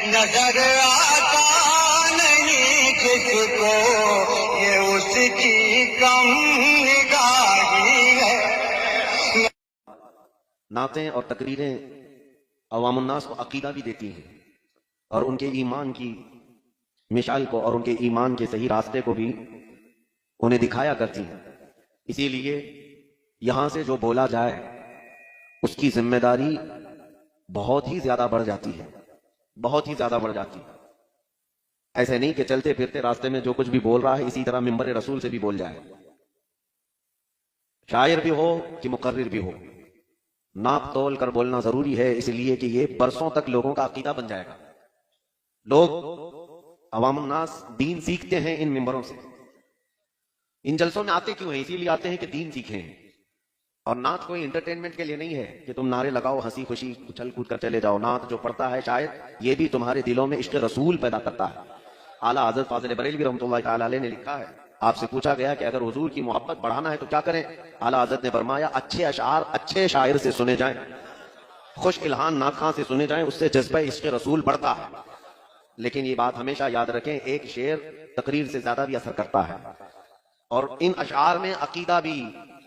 نظر آتا نہیں جس کو یہ اس کی کم نگاہی ہے۔ نعتیں اور تقریریں عوام الناس کو عقیدہ بھی دیتی ہیں اور ان کے ایمان کی مشعل کو اور ان کے ایمان کے صحیح راستے کو بھی انہیں دکھایا کرتی ہیں۔ اسی لیے یہاں سے جو بولا جائے اس کی ذمہ داری بہت ہی زیادہ بڑھ جاتی ہے، بہت ہی زیادہ بڑھ جاتی ہے۔ ایسے نہیں کہ چلتے پھرتے راستے میں جو کچھ بھی بول رہا ہے اسی طرح منبر رسول سے بھی بول جائے، شاعر بھی ہو کہ مقرر بھی ہو، ناپ تول کر بولنا ضروری ہے، اس لیے کہ یہ برسوں تک لوگوں کا عقیدہ بن جائے گا۔ لوگ عوام الناس دین سیکھتے ہیں ان منبروں سے، ان جلسوں میں آتے کیوں ہیں؟ اسی لیے آتے ہیں کہ دین سیکھیں، اور نعت کوئی انٹرٹینمنٹ کے لیے نہیں ہے کہ تم نعرے لگاؤ ہنسی خوشی اچھل کود کر چلے جاؤ۔ نعت جو پڑھتا ہے شاید یہ بھی تمہارے دلوں میں عشق رسول پیدا کرتا ہے۔ اعلیٰ حضرت فاضل بریلوی رحمۃ اللہ تعالی علیہ نے لکھا ہے، آپ سے پوچھا گیا کہ اگر حضور کی محبت بڑھانا ہے تو کیا کریں؟ اعلیٰ حضرت نے فرمایا اچھے اشعار اچھے شاعر سے سنے جائیں، خوش الہان ناخواں سے سنے جائیں، اس سے جذبہ عشق رسول بڑھتا ہے۔ لیکن یہ بات ہمیشہ یاد رکھیں، ایک شعر تقریر سے زیادہ بھی اثر کرتا ہے، اور ان اشعار میں عقیدہ بھی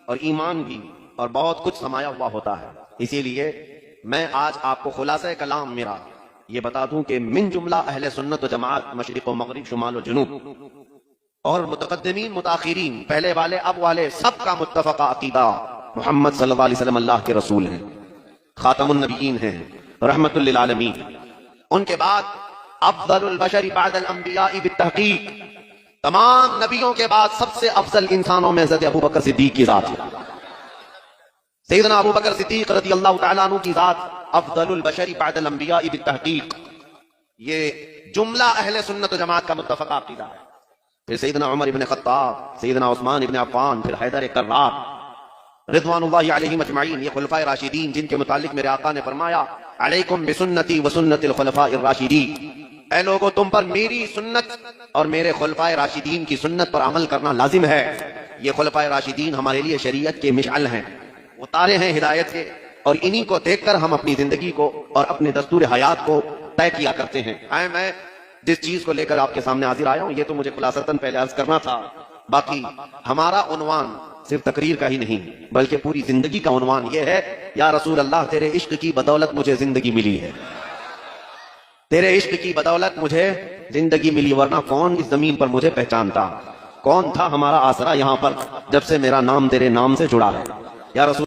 اور ایمان بھی اور بہت کچھ سمایا ہوا ہوتا ہے۔ اسی لیے میں آج آپ کو خلاصہ کلام میرا یہ بتا دوں کہ من جملہ اہل سنت و جماعت مشرق و مغرب شمال و جنوب اور متقدمین متاخرین پہلے والے اب والے سب کا متفقہ عقیدہ محمد صلی اللہ علیہ وسلم اللہ کے رسول ہیں، خاتم النبیین ہیں، رحمت للعالمین۔ ان کے بعد افضل البشر بعد الانبیاء بالتحقیق، تمام نبیوں کے بعد سب سے افضل انسانوں میں حضرت ابو بکر صدیق کی ذات ہے۔ سیدنا ابو بکر صدیق رضی اللہ تعالیٰ عنہ کی ذات افضل البشر بعد الانبیاء بالتحقیق، یہ جملہ اہل سنت و جماعت کا متفقہ عقیدہ ہے۔ پھر سیدنا عمر ابن خطاب، سیدنا عثمان ابن عفان، پھر حیدر کرار رضوان اللہ علیہم اجمعین، یہ خلفائے راشدین جن کے متعلق میرے آقا نے فرمایا علیکم بسنتی وسنت الخلفاء الراشدین، اے لوگو تم پر میری سنت اور میرے خلفائے راشدین کی سنت پر عمل کرنا لازم ہے۔ یہ خلفائے راشدین ہمارے لیے شریعت کے مشعل ہیں، وہ تارے ہیں ہدایت کے، اور انہی کو دیکھ کر ہم اپنی زندگی کو اور اپنے دستور حیات کو طے کیا کرتے ہیں۔ میں جس چیز کو لے کر آپ کے سامنے حاضر آیا ہوں یہ تو مجھے خلاصتاً پہلے عرض کرنا تھا، باقی ہمارا عنوان صرف تقریر کا ہی نہیں بلکہ پوری زندگی کا عنوان یہ ہے، یا رسول اللہ تیرے عشق کی بدولت مجھے زندگی ملی ہے، تیرے عشق کی بدولت مجھے زندگی ملی، ورنہ کون اس زمین پر مجھے پہچانتا، کون تھا ہمارا آسرا یہاں پر جب سے میرا نام تیرے نام سے جڑا ہے۔ یا رسول